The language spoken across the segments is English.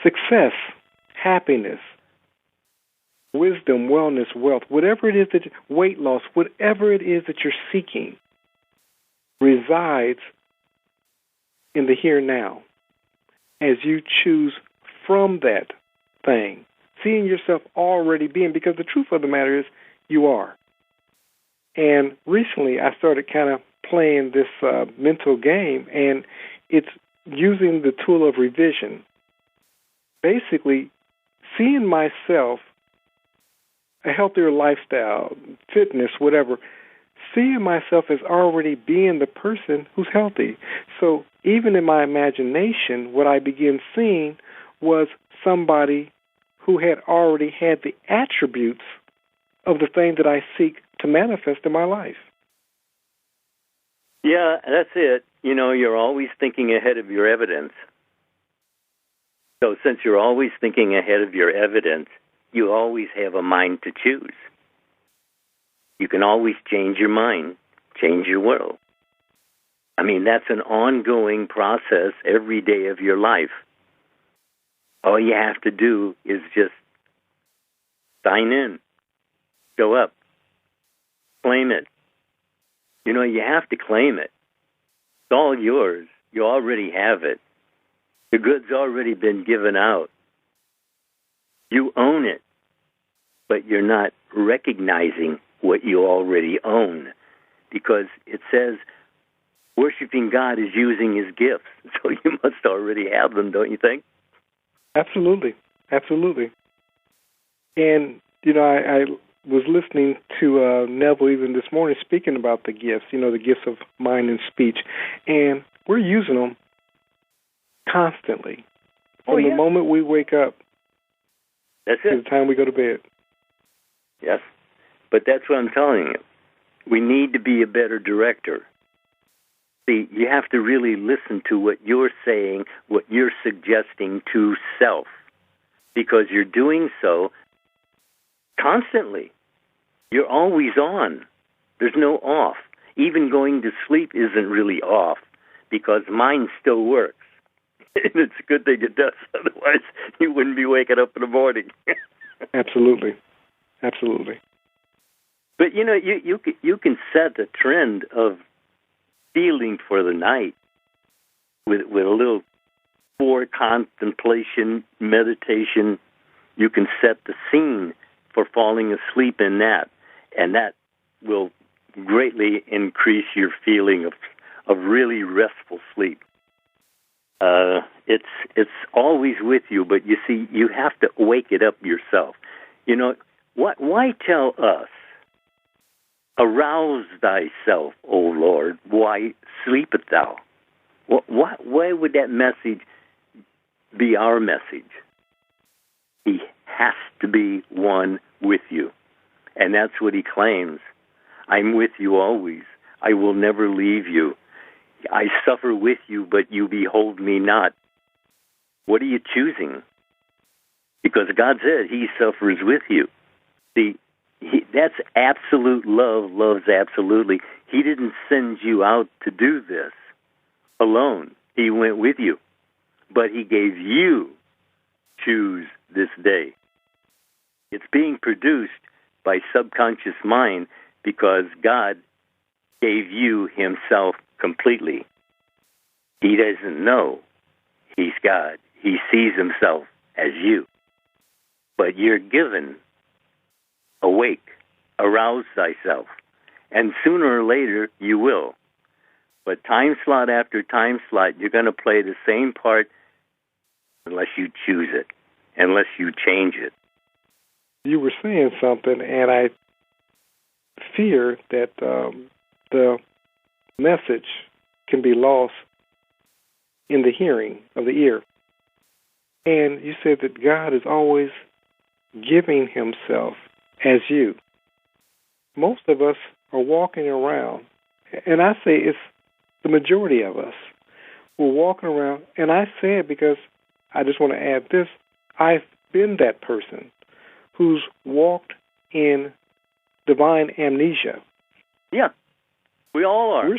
success, happiness, wisdom, wellness, wealth, whatever it is that weight loss, whatever it is that you're seeking, resides in the here and now as you choose from that thing, seeing yourself already being, because the truth of the matter is you are. And recently I started kind of playing this mental game, and it's using the tool of revision. Basically, seeing myself, a healthier lifestyle, fitness, whatever, seeing myself as already being the person who's healthy. So even in my imagination, what I began seeing was somebody who had already had the attributes of the thing that I seek to manifest in my life. Yeah, that's it. You know, you're always thinking ahead of your evidence. So since you're always thinking ahead of your evidence, you always have a mind to choose. You can always change your mind, change your world. I mean, that's an ongoing process every day of your life. All you have to do is just sign in, show up, claim it. You know, you have to claim it. It's all yours. You already have it. The good's already been given out. You own it, but you're not recognizing what you already own, because it says worshiping God is using his gifts. So you must already have them, don't you think? Absolutely. Absolutely. And, you know, I was listening to Neville even this morning speaking about the gifts, you know, the gifts of mind and speech. And we're using them constantly. From the moment we wake up to the time we go to bed. Yes. But that's what I'm telling you. We need to be a better director. See, you have to really listen to what you're saying, what you're suggesting to self, because you're doing so constantly. You're always on. There's no off. Even going to sleep isn't really off, because mind still works. And it's a good thing it does. Otherwise, you wouldn't be waking up in the morning. Absolutely. Absolutely. But, you know, you can set a trend of feeling for the night with a little for contemplation, meditation. You can set the scene for falling asleep in that, and that will greatly increase your feeling of really restful sleep. It's always with you, but you see, you have to wake it up yourself. You know, why tell us, arouse thyself, O Lord, why sleepest thou? Why would that message be our message? He has to be one with you. And that's what he claims. I'm with you always. I will never leave you. I suffer with you, but you behold me not. What are you choosing? Because God said he suffers with you. See, that's absolute love, loves absolutely. He didn't send you out to do this alone. He went with you. But he gave you choose this day. It's being produced by subconscious mind because God gave you himself completely. He doesn't know he's God. He sees himself as you. But you're given, awake, arouse thyself. And sooner or later, you will. But time slot after time slot, you're going to play the same part unless you choose it, unless you change it. You were saying something, and I fear that the message can be lost in the hearing of the ear. And you said that God is always giving himself as you. Most of us are walking around, and I say it's the majority of us. We're walking around, and I say it because I just want to add this. I've been that person who's walked in divine amnesia. Yeah, we all are. We're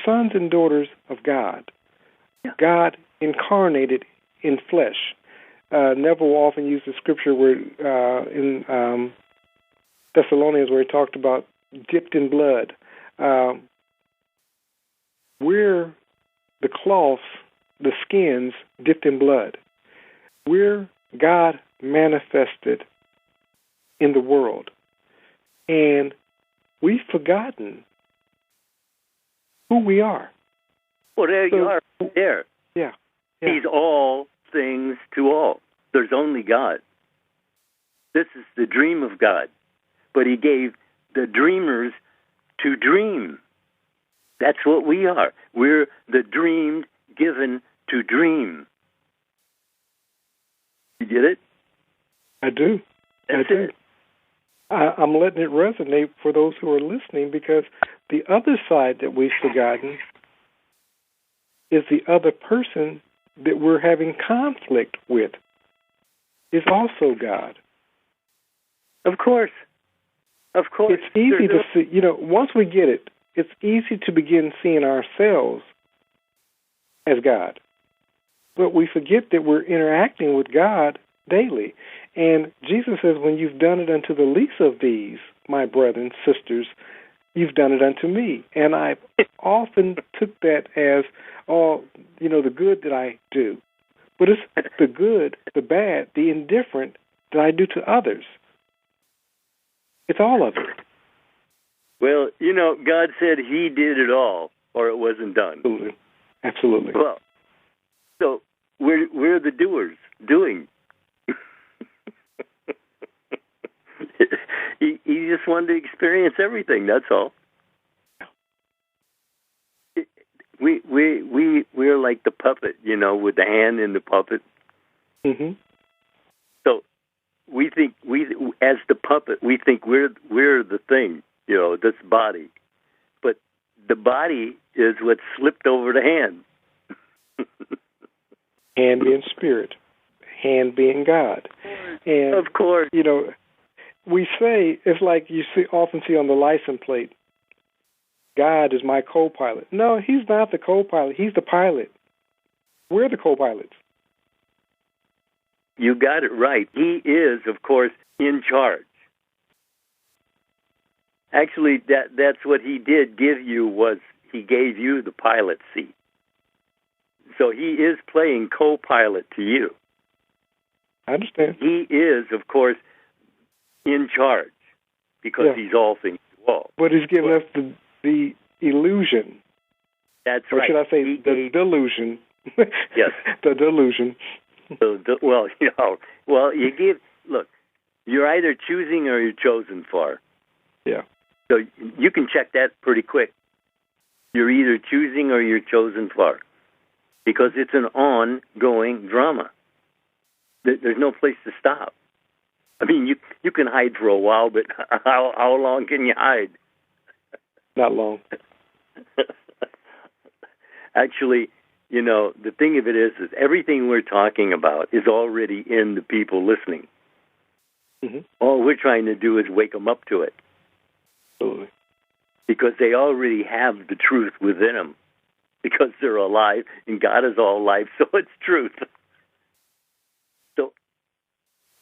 sons and daughters of God. Yeah. God incarnated in flesh. Neville often used the scripture where in Thessalonians where he talked about dipped in blood. We're the cloths, the skins dipped in blood. We're God manifested in the world. And we've forgotten who we are. Well, there you are. There. Yeah. He's all things to all. There's only God. This is the dream of God. But he gave the dreamers to dream. That's what we are. We're the dreamed given to dream. You get it? I do. That's it. I'm letting it resonate for those who are listening, because the other side that we've forgotten is the other person that we're having conflict with is also God. Of course. Of course. It's easy to see, once we get it, it's easy to begin seeing ourselves as God. But we forget that we're interacting with God daily. And Jesus says, when you've done it unto the least of these, my brethren, sisters, you've done it unto me. And I often took that as, the good that I do. But it's the good, the bad, the indifferent that I do to others. It's all of it. Well, God said he did it all, or it wasn't done. Absolutely. Well, so we're the doers, doing. He just wanted to experience everything. That's all. We're like the puppet, with the hand in the puppet. Mm-hmm. So we think as the puppet, we think we're the thing, this body, but the body is what slipped over the hand. Hand being spirit, hand being God, and of course, we say it's like you often see on the license plate, God is my co-pilot. No, he's not the co-pilot. He's the pilot. We're the co-pilots. You got it right. He is, of course, in charge. Actually, that's what he did give you, was he gave you the pilot seat. So he is playing co-pilot to you. I understand. He is, of course, in charge because he's all things to all. But he's given us the illusion. That's or right. Or should I say the delusion? Yes. The delusion. Look, you're either choosing or you're chosen for. Yeah. So you can check that pretty quick. You're either choosing or you're chosen for, because it's an ongoing drama. There's no place to stop. I mean, you can hide for a while, but how long can you hide? Not long. Actually, the thing of it is everything we're talking about is already in the people listening. Mm-hmm. All we're trying to do is wake them up to it. Absolutely. Because they already have the truth within them. Because they're alive, and God is all life, so it's truth. So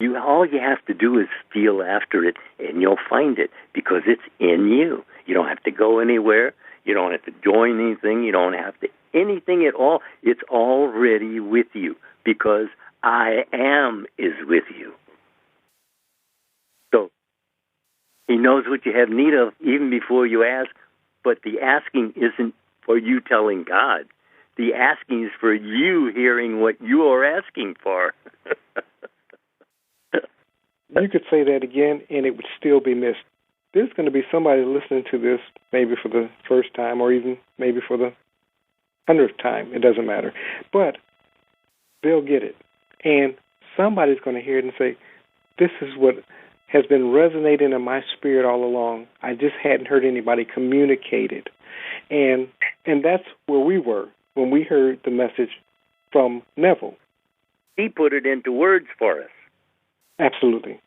all you have to do is feel after it, and you'll find it, because it's in you. You don't have to go anywhere. You don't have to join anything. You don't have to anything at all. It's already with you, because I am is with you. So he knows what you have need of even before you ask, but the asking isn't for you telling God. The asking is for you hearing what you are asking for. You could say that again, and it would still be missed. There's going to be somebody listening to this maybe for the first time, or even maybe for the 100th time. It doesn't matter. But they'll get it. And somebody's going to hear it and say, this is what has been resonating in my spirit all along. I just hadn't heard anybody communicate it. And that's where we were when we heard the message from Neville. He put it into words for us. Absolutely.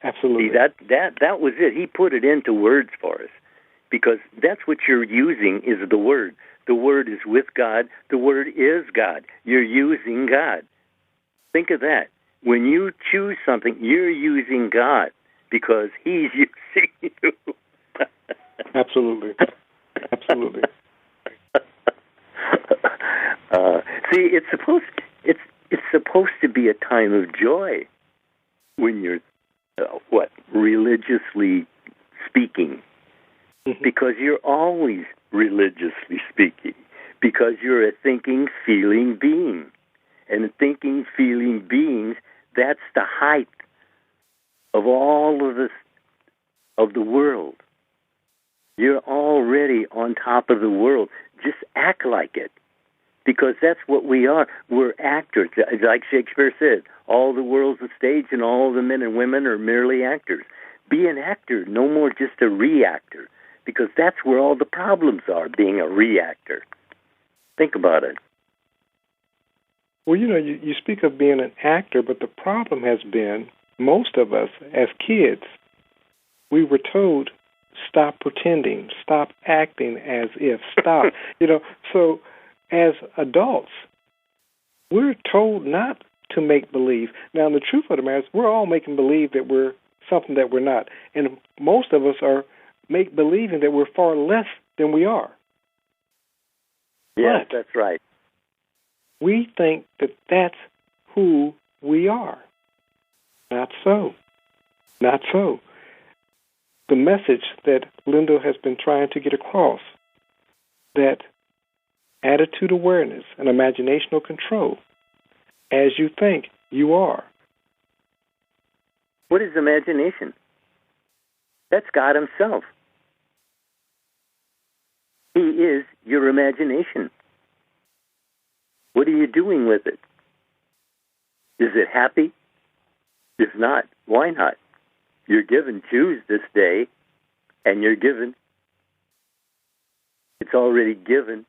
Absolutely. See, that was it. He put it into words for us, because that's what you're using is the Word. The Word is with God. The Word is God. You're using God. Think of that. When you choose something, you're using God because He's using you. Absolutely. Absolutely. See, it's supposed to be a time of joy when you're religiously speaking, because you're always religiously speaking, because you're a thinking, feeling being, and thinking, feeling beings. That's the height of all of this of the world. You're already on top of the world. Just act like it. Because that's what we are. We're actors. Like Shakespeare said, all the world's a stage and all the men and women are merely actors. Be an actor, no more just a reactor. Because that's where all the problems are, being a reactor. Think about it. Well, you speak of being an actor, but the problem has been, most of us as kids, we were told, stop pretending, stop acting as if, stop. So as adults, we're told not to make believe. Now, the truth of the matter is we're all making believe that we're something that we're not. And most of us are believing that we're far less than we are. Yes, but that's right. We think that that's who we are. Not so. Not so. The message that Lindell has been trying to get across, that attitude awareness and imaginational control, as you think, you are. What is imagination? That's God Himself. He is your imagination. What are you doing with it? Is it happy? If not, why not? You're given, choose this day, and you're given. It's already given.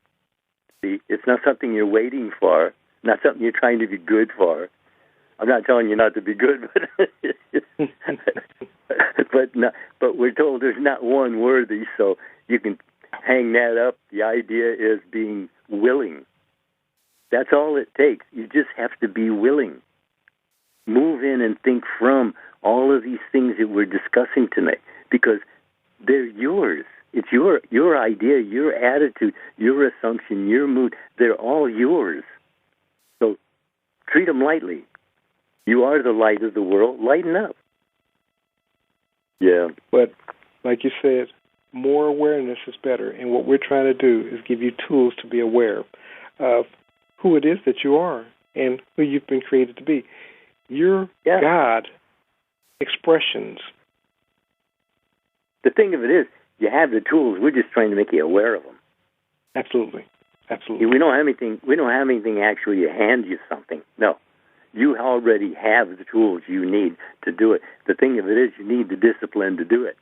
See, it's not something you're waiting for, not something you're trying to be good for. I'm not telling you not to be good, but we're told there's not one worthy, so you can hang that up. The idea is being willing. That's all it takes. You just have to be willing. Move in and think from all of these things that we're discussing tonight, because they're yours. It's your idea, your attitude, your assumption, your mood. They're all yours. So treat them lightly. You are the light of the world. Lighten up. Yeah. But like you said, more awareness is better. And what we're trying to do is give you tools to be aware of who it is that you are and who you've been created to be. Your God expressions. The thing of it is, you have the tools. We're just trying to make you aware of them. Absolutely. Absolutely. We don't have anything actually to hand you something. No. You already have the tools you need to do it. The thing of it is, you need the discipline to do it.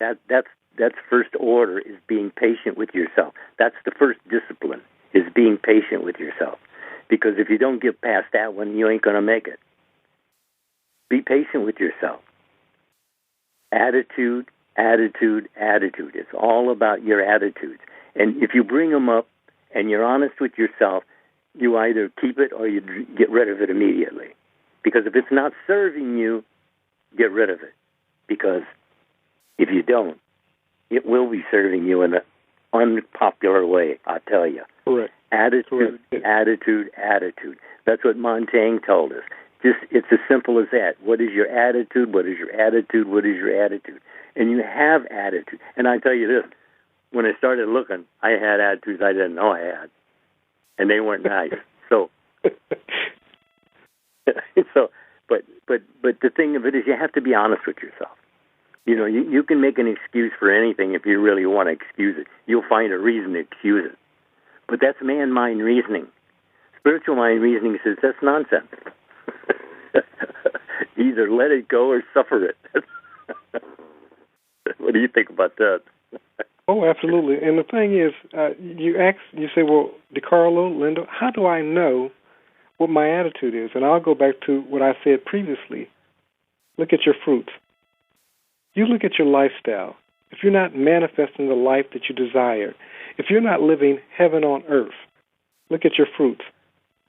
That's first order, is being patient with yourself. That's the first discipline, is being patient with yourself. Because if you don't get past that one, you ain't going to make it. Be patient with yourself. Attitude, attitude, attitude. It's all about your attitudes. And if you bring them up and you're honest with yourself, you either keep it or you get rid of it immediately. Because if it's not serving you, get rid of it. Because if you don't, it will be serving you in an unpopular way, I tell you. Correct. Attitude, Correct. Attitude, attitude. That's what Montaigne told us. It's as simple as that. What is your attitude? What is your attitude? What is your attitude? And you have attitude. And I tell you this, when I started looking, I had attitudes I didn't know I had. And they weren't nice. But the thing of it is, you have to be honest with yourself. You can make an excuse for anything if you really want to excuse it. You'll find a reason to excuse it. But that's man-mind reasoning. Spiritual mind reasoning says that's nonsense. Either let it go or suffer it. What do you think about that? Oh, absolutely. And the thing is, you say, well, DeCarlo, Lindell, how do I know what my attitude is? And I'll go back to what I said previously. Look at your fruits. You look at your lifestyle. If you're not manifesting the life that you desire, if you're not living heaven on earth, look at your fruits.